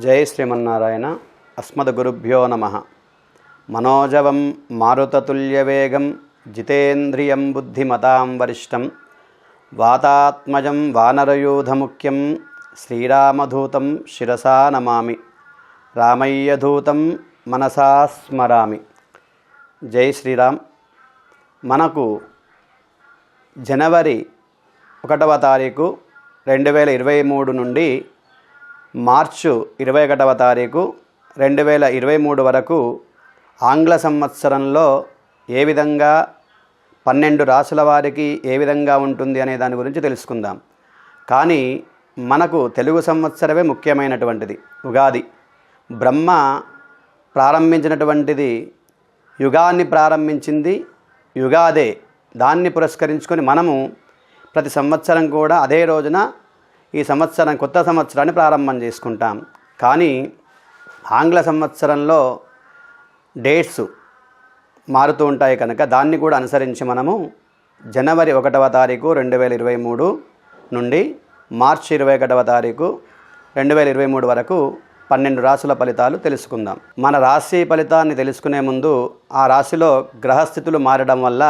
జై శ్రీమన్నారాయణ. అస్మద్గురుభ్యో నమః. మనోజవం మారుతతుల్యవేగం జితేంద్రియం బుద్ధిమతాం వరిష్టం వాతాత్మజం వానరయూధముఖ్యం శ్రీరామదూతం శిరసా నమామి. రామయ్యదూతం మనసా స్మరామి. జై శ్రీరామ్. మనకు జనవరి 1వ తారీఖు 2023 నుండి మార్చు 21వ తారీఖు 2023 వరకు ఆంగ్ల సంవత్సరంలో ఏ విధంగా 12 రాసుల వారికి ఏ విధంగా ఉంటుంది అనే దాని గురించి తెలుసుకుందాం. కానీ మనకు తెలుగు సంవత్సరమే ముఖ్యమైనటువంటిది. ఉగాది బ్రహ్మ ప్రారంభించినటువంటిది, యుగాన్ని ప్రారంభించింది యుగాదే. దాన్ని పురస్కరించుకొని మనము ప్రతి సంవత్సరం కూడా అదే రోజున ఈ సంవత్సరం కొత్త సంవత్సరాన్ని ప్రారంభం చేసుకుంటాం. కానీ ఆంగ్ల సంవత్సరంలో డేట్స్ మారుతూ ఉంటాయి కనుక దాన్ని కూడా అనుసరించి మనము జనవరి 1వ తారీఖు 2023 నుండి మార్చి 21వ తారీఖు 2023 వరకు 12 రాశుల ఫలితాలు తెలుసుకుందాం. మన రాశి ఫలితాన్ని తెలుసుకునే ముందు ఆ రాశిలో గ్రహస్థితులు మారడం వల్ల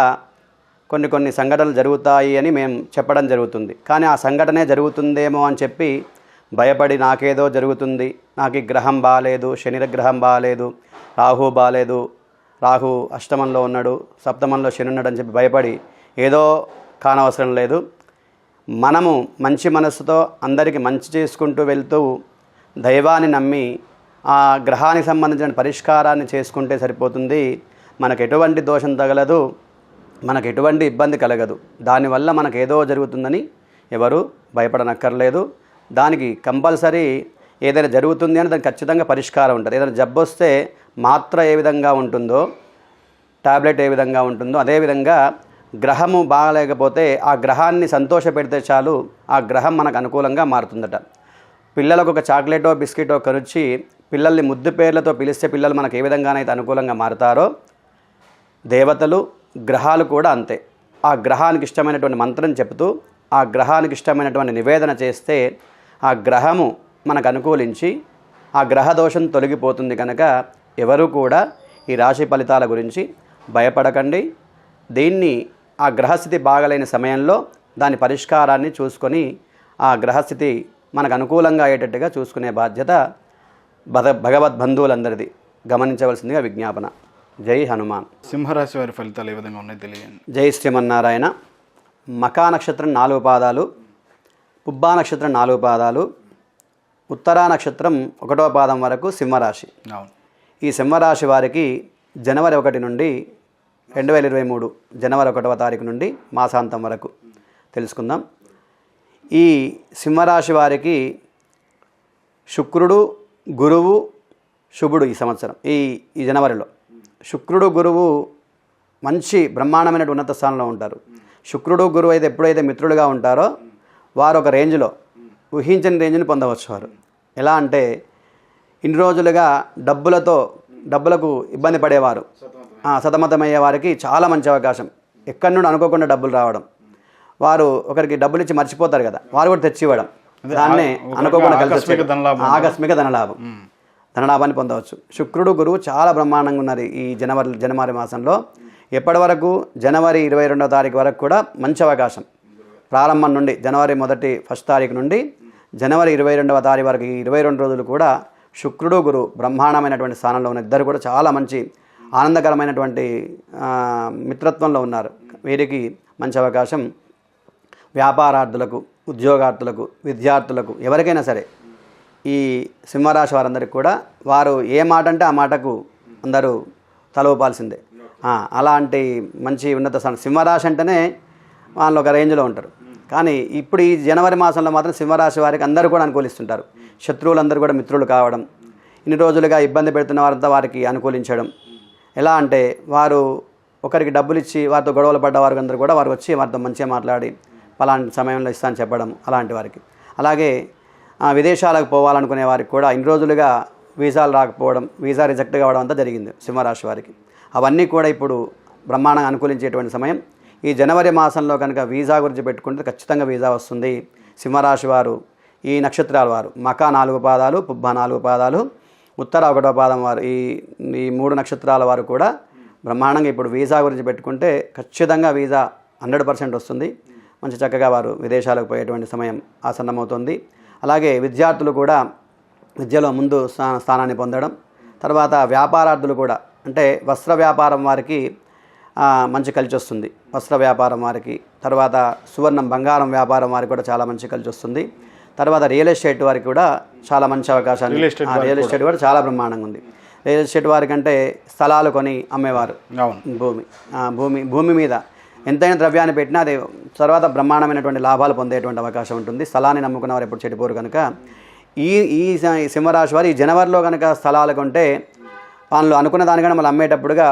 కొన్ని సంఘటనలు జరుగుతాయి అని మేము చెప్పడం జరుగుతుంది. కానీ ఆ సంఘటనే జరుగుతుందేమో అని చెప్పి భయపడి నాకేదో జరుగుతుంది, నాకు ఈ గ్రహం బాగాలేదు, శని గ్రహం బాగాలేదు, రాహు బాగాలేదు, రాహు అష్టమంలో ఉన్నాడు, సప్తమంలో శని ఉన్నాడు అని చెప్పి భయపడి ఏదో కానవసరం లేదు. మనము మంచి మనసుతో అందరికీ మంచి చేసుకుంటూ వెళ్తూ దైవాన్ని నమ్మి ఆ గ్రహానికి సంబంధించిన పరిష్కారాన్ని చేసుకుంటే సరిపోతుంది. మనకు ఎటువంటి దోషం తగలదు, మనకు ఎటువంటి ఇబ్బంది కలగదు. దానివల్ల మనకు ఏదో జరుగుతుందని ఎవరు భయపడనక్కర్లేదు. దానికి కంపల్సరీ ఏదైనా జరుగుతుంది అని దానికి ఖచ్చితంగా పరిష్కారం ఉంటుంది. ఏదైనా జబ్బు వస్తే మాత్ర ఏ విధంగా ఉంటుందో, టాబ్లెట్ ఏ విధంగా ఉంటుందో, అదేవిధంగా గ్రహము బాగలేకపోతే ఆ గ్రహాన్ని సంతోషపెడితే చాలు, ఆ గ్రహం మనకు అనుకూలంగా మారుతుందట. పిల్లలకు ఒక చాక్లెటో బిస్కెటో కొనిచ్చి పిల్లల్ని ముద్దు పేర్లతో పిలిస్తే పిల్లలు మనకు ఏ విధంగానైతే అనుకూలంగా మారుతారో, దేవతలు గ్రహాలు కూడా అంతే. ఆ గ్రహానికి ఇష్టమైనటువంటి మంత్రం చెబుతూ ఆ గ్రహానికి ఇష్టమైనటువంటి నివేదన చేస్తే ఆ గ్రహము మనకు అనుకూలించి ఆ గ్రహ దోషం తొలగిపోతుంది. కనుక ఎవరు కూడా ఈ రాశి ఫలితాల గురించి భయపడకండి. దీన్ని ఆ గ్రహస్థితి బాగలేని సమయంలో దాని పరిష్కారాన్ని చూసుకొని ఆ గ్రహస్థితి మనకు అనుకూలంగా అయ్యేటట్టుగా చూసుకునే బాధ్యత భగవద్బంధువులందరిది. గమనించవలసిందిగా విజ్ఞాపన. జై హనుమాన్. సింహరాశి వారి ఫలితాలు ఏ విధంగా ఉన్నాయి తెలియండి. జై శ్రీమన్నారాయణ. మకా నక్షత్రం 4 పాదాలు, పుబ్బా నక్షత్రం 4 పాదాలు, ఉత్తరా నక్షత్రం 1వ పాదం వరకు సింహరాశి. ఈ సింహరాశి వారికి జనవరి 1 నుండి 2023 జనవరి 1వ తారీఖు నుండి మాసాంతం వరకు తెలుసుకుందాం. ఈ సింహరాశి వారికి శుక్రుడు, గురువు, శుభుడు ఈ సంవత్సరం ఈ జనవరిలో శుక్రుడు, గురువు మంచి బ్రహ్మాండమైన ఉన్నత స్థానంలో ఉంటారు. శుక్రుడు, గురువు అయితే ఎప్పుడైతే మిత్రులుగా ఉంటారో వారు ఒక రేంజ్లో ఊహించని రేంజ్ని పొందవచ్చు. వారు ఎలా అంటే ఇన్ని రోజులుగా డబ్బులకు ఇబ్బంది పడేవారు, సతమతమయ్యే వారికి చాలా మంచి అవకాశం. ఎక్కడి నుండి అనుకోకుండా డబ్బులు రావడం, వారు ఒకరికి డబ్బులు ఇచ్చి మర్చిపోతారు కదా, వారు కూడా తెచ్చి ఇవ్వడం, దాన్నే అనుకోకుండా ఆకస్మిక ధనలాభాన్ని పొందవచ్చు. శుక్రుడు, గురువు చాలా బ్రహ్మాండంగా ఉన్నారు ఈ జనవరి మాసంలో. ఎప్పటి వరకు జనవరి 22వ తారీఖు వరకు కూడా మంచి అవకాశం. ప్రారంభం నుండి జనవరి 1వ తారీఖు నుండి జనవరి 22వ తారీఖు వరకు ఈ 22 రోజులు కూడా శుక్రుడు, గురువు బ్రహ్మాండమైనటువంటి స్థానంలో ఉన్న ఇద్దరు కూడా చాలా మంచి ఆనందకరమైనటువంటి మిత్రత్వంలో ఉన్నారు. వీరికి మంచి అవకాశం. వ్యాపారార్థులకు, ఉద్యోగార్థులకు, విద్యార్థులకు, ఎవరికైనా సరే ఈ సింహరాశి వారందరికీ కూడా వారు ఏ మాట అంటే ఆ మాటకు అందరూ తలూపాల్సిందే. అలాంటి మంచి ఉన్నత స్థానం. సింహరాశి అంటేనే వాళ్ళు ఒక రేంజ్లో ఉంటారు. కానీ ఇప్పుడు ఈ జనవరి మాసంలో మాత్రం సింహరాశి వారికి అందరూ కూడా అనుకూలిస్తుంటారు. శత్రువులందరూ కూడా మిత్రులు కావడం, ఇన్ని రోజులుగా ఇబ్బంది పెడుతున్న వారంతా వారికి అనుకూలించడం. ఎలా అంటే వారు ఒకరికి డబ్బులు ఇచ్చి వారితో గొడవలు పడ్డ వారికి అందరూ కూడా వారు వచ్చి వారితో మంచిగా మాట్లాడి పలాంటి సమయంలో ఇస్తాను చెప్పడం, అలాంటి వారికి. అలాగే విదేశాలకు పోవాలనుకునే వారికి కూడా ఇన్ని రోజులుగా వీసాలు రాకపోవడం, వీసా రిజెక్ట్ కావడం అంతా జరిగింది సింహరాశి వారికి. అవన్నీ కూడా ఇప్పుడు బ్రహ్మాండంగా అనుకూలించేటువంటి సమయం. ఈ జనవరి మాసంలో కనుక వీసా గురించి పెట్టుకుంటే ఖచ్చితంగా వీసా వస్తుంది. సింహరాశి వారు ఈ నక్షత్రాల వారు మక 4 పాదాలు, పుబ్బ 4 పాదాలు, ఉత్తర 1వ పాదం వారు ఈ 3 నక్షత్రాల వారు కూడా బ్రహ్మాండంగా ఇప్పుడు వీసా గురించి పెట్టుకుంటే ఖచ్చితంగా వీసా 100% వస్తుంది. మంచి చక్కగా వారు విదేశాలకు పోయేటువంటి సమయం ఆసన్నమవుతుంది. అలాగే విద్యార్థులు కూడా విద్యలో ముందు స్థానాన్ని పొందడం, తర్వాత వ్యాపారార్థులు కూడా అంటే వస్త్ర వ్యాపారం వారికి మంచి కలిసి వస్తుంది. వస్త్ర వ్యాపారం వారికి, తర్వాత సువర్ణం బంగారం వ్యాపారం వారికి కూడా చాలా మంచి కలిసి వస్తుంది. తర్వాత రియల్ ఎస్టేట్ వారికి కూడా చాలా మంచి అవకాశాలు, రియల్ ఎస్టేట్ కూడా చాలా బ్రహ్మాండంగా ఉంది. రియల్ ఎస్టేట్ వారికి అంటే స్థలాలు కొని అమ్మేవారు, భూమి మీద ఎంతైనా ద్రవ్యాన్ని పెట్టినా అది తర్వాత బ్రహ్మాండమైనటువంటి లాభాలు పొందేటువంటి అవకాశం ఉంటుంది. స్థలాన్ని నమ్ముకున్న వారు ఎప్పుడు చెడిపోరు కనుక ఈ సింహరాశి వారు ఈ జనవరిలో కనుక స్థలాలు కొంటే వాళ్ళు అనుకున్న దానికన్నా మళ్ళీ అమ్మేటప్పుడుగా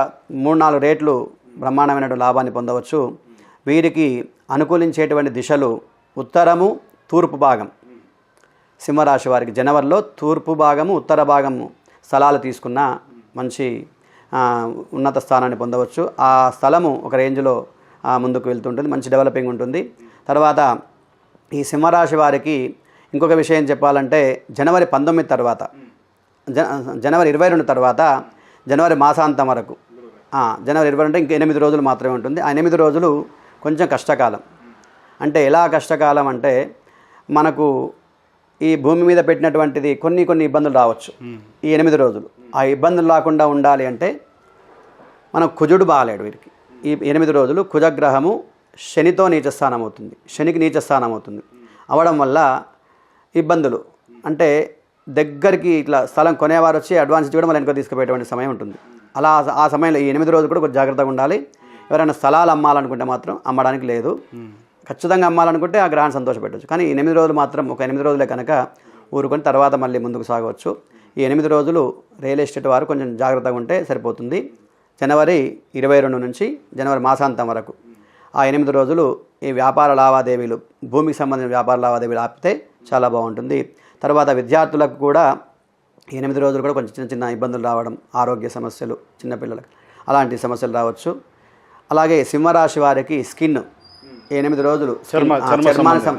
3-4 రేట్లు బ్రహ్మాండమైనటువంటి లాభాన్ని పొందవచ్చు. వీరికి అనుకూలించేటువంటి దిశలు ఉత్తరము, తూర్పు భాగం. సింహరాశి వారికి జనవరిలో తూర్పు భాగము, ఉత్తర భాగము స్థలాలు తీసుకున్న మంచి ఉన్నత స్థానాన్ని పొందవచ్చు. ఆ స్థలము ఒక రేంజ్లో ముందుకు వెళ్తుంటుంది, మంచి డెవలపింగ్ ఉంటుంది. తర్వాత ఈ సింహరాశి వారికి ఇంకొక విషయం చెప్పాలంటే జనవరి 19 తర్వాత, జనవరి 22 తర్వాత, జనవరి మాసాంతం వరకు, జనవరి 22 అంటే ఇంక 8 రోజులు మాత్రమే ఉంటుంది. ఆ 8 రోజులు కొంచెం కష్టకాలం. అంటే ఎలా కష్టకాలం అంటే మనకు ఈ భూమి మీద పెట్టినటువంటిది కొన్ని ఇబ్బందులు రావచ్చు ఈ 8 రోజులు. ఆ ఇబ్బందులు రాకుండా ఉండాలి అంటే మనం కుజుడు బాగాలేడు వీరికి. ఈ 8 రోజులు కుజగ్రహము శనితో నీచస్థానం అవుతుంది, శనికి నీచస్థానం అవుతుంది. అవడం వల్ల ఇబ్బందులు అంటే దగ్గరికి ఇట్లా స్థలం కొనేవారు వచ్చి అడ్వాన్స్ ఇచ్చి కూడా మళ్ళీ వెనక తీసుకుపోయేటువంటి సమయం ఉంటుంది. అలా ఆ సమయంలో ఈ 8 రోజులు కూడా కొంచెం జాగ్రత్తగా ఉండాలి. ఎవరైనా స్థలాలు అమ్మాలనుకుంటే మాత్రం అమ్మడానికి లేదు. ఖచ్చితంగా అమ్మాలనుకుంటే ఆ గ్రహాన్ని సంతోషపెట్టవచ్చు. కానీ ఈ 8 రోజులు మాత్రం ఒక 8 రోజులే కనుక ఊరుకొని తర్వాత మళ్ళీ ముందుకు సాగవచ్చు. ఈ 8 రోజులు రియల్ ఎస్టేట్ వారు కొంచెం జాగ్రత్తగా ఉంటే సరిపోతుంది. జనవరి 22 నుంచి జనవరి మాసాంతం వరకు ఆ 8 రోజులు ఈ వ్యాపార లావాదేవీలు, భూమికి సంబంధించిన వ్యాపార లావాదేవీలు ఆపితే చాలా బాగుంటుంది. తర్వాత విద్యార్థులకు కూడా 8 రోజులు కూడా కొంచెం చిన్న ఇబ్బందులు రావడం, ఆరోగ్య సమస్యలు, చిన్నపిల్లలకు అలాంటి సమస్యలు రావచ్చు. అలాగే సింహరాశి వారికి స్కిన్ 8 రోజులు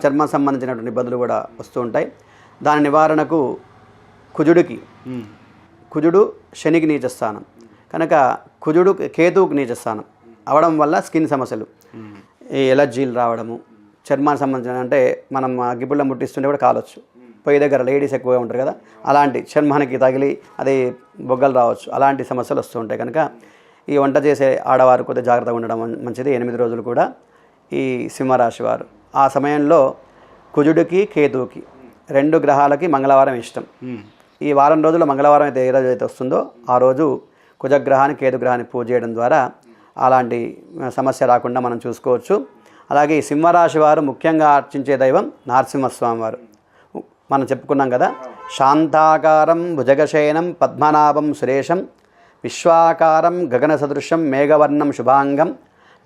చర్మ సంబంధించినటువంటి ఇబ్బందులు కూడా వస్తూ ఉంటాయి. దాని నివారణకు కుజుడు శనికి నీచస్థానం కనుక కుజుడు కేతువుకు నీచస్థానం అవడం వల్ల స్కిన్ సమస్యలు, ఈ ఎలర్జీలు రావడము, చర్మానికి సంబంధించిన అంటే మనం అగ్గిపుల్ల ముట్టిస్తుంటే కూడా కాలవచ్చు. పొయ్యి దగ్గర లేడీస్ ఎక్కువగా ఉంటారు కదా, అలాంటి చర్మానికి తగిలి అది బొగ్గలు రావచ్చు, అలాంటి సమస్యలు వస్తూ ఉంటాయి. కనుక ఈ వంట చేసే ఆడవారు కొద్దిగా జాగ్రత్తగా ఉండడం మంచిది. 8 రోజులు కూడా ఈ సింహరాశి వారు ఆ సమయంలో కుజుడికి కేతువుకి 2 గ్రహాలకి మంగళవారం ఇష్టం. ఈ వారం రోజుల్లో మంగళవారం అయితే ఏ రోజు అయితే వస్తుందో ఆ రోజు కుజగ్రహాన్ని కేతుగ్రహాన్ని పూజ చేయడం ద్వారా అలాంటి సమస్య రాకుండా మనం చూసుకోవచ్చు. అలాగే ఈ సింహరాశి వారు ముఖ్యంగా అర్చించే దైవం నరసింహస్వామి వారు. మనం చెప్పుకున్నాం కదా, శాంతాకారం భుజగశయనం పద్మనాభం సురేశం విశ్వాకారం గగన సదృశం మేఘవర్ణం శుభాంగం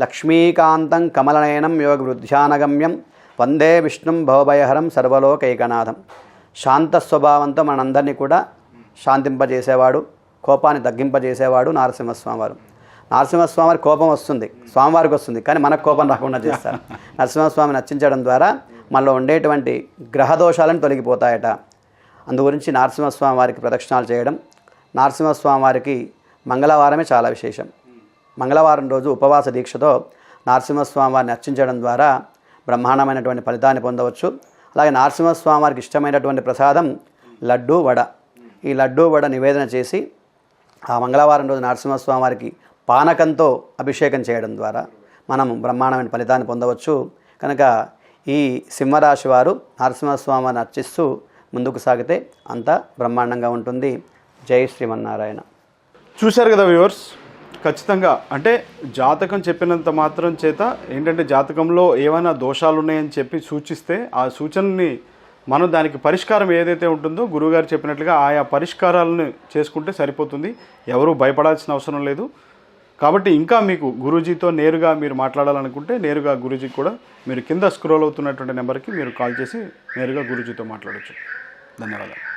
లక్ష్మీకాంతం కమలనయనం యోగ వృద్ధ్యానగమ్యం వందే విష్ణుం భవభయహరం సర్వలోకైకనాథం. శాంత స్వభావంతో మనందరినీ కూడా శాంతింపజేసేవాడు, కోపాన్ని తగ్గింపజేసేవాడు నరసింహస్వామి వారు. నరసింహస్వామి వారి కోపం వస్తుంది, స్వామివారికి వస్తుంది, కానీ మనకు కోపం రాకుండా చేస్తారు. నరసింహస్వామిని అర్చించడం ద్వారా మనలో ఉండేటువంటి గ్రహదోషాలను తొలగిపోతాయట. అందుగురించి నరసింహస్వామి వారికి ప్రదక్షిణాలు చేయడం, నరసింహస్వామి వారికి మంగళవారమే చాలా విశేషం. మంగళవారం రోజు ఉపవాస దీక్షతో నరసింహస్వామి వారిని అర్చించడం ద్వారా బ్రహ్మాండమైనటువంటి ఫలితాన్ని పొందవచ్చు. అలాగే నరసింహస్వామి వారికి ఇష్టమైనటువంటి ప్రసాదం లడ్డు వడ. ఈ లడ్డు వడ నివేదన చేసి ఆ మంగళవారం రోజు నరసింహస్వామి వారికి పానకంతో అభిషేకం చేయడం ద్వారా మనం బ్రహ్మాండమైన ఫలితాన్ని పొందవచ్చు. కనుక ఈ సింహరాశి వారు నరసింహస్వామి వారిని అర్చిస్తూ ముందుకు సాగితే అంతా బ్రహ్మాండంగా ఉంటుంది. జై శ్రీమన్నారాయణ. చూశారు కదా వ్యూవర్స్, ఖచ్చితంగా అంటే జాతకం చెప్పినంత మాత్రం చేత ఏంటంటే జాతకంలో ఏమైనా దోషాలు ఉన్నాయని చెప్పి సూచిస్తే ఆ సూచనని మనం దానికి పరిష్కారం ఏదైతే ఉంటుందో గురువుగారు చెప్పినట్లుగా ఆయా పరిష్కారాలను చేసుకుంటే సరిపోతుంది. ఎవరూ భయపడాల్సిన అవసరం లేదు. కాబట్టి ఇంకా మీకు గురూజీతో నేరుగా మీరు మాట్లాడాలనుకుంటే నేరుగా గురూజీకి కూడా మీరు కింద స్క్రోల్ అవుతున్నటువంటి నెంబర్కి మీరు కాల్ చేసి నేరుగా గురూజీతో మాట్లాడవచ్చు. ధన్యవాదాలు.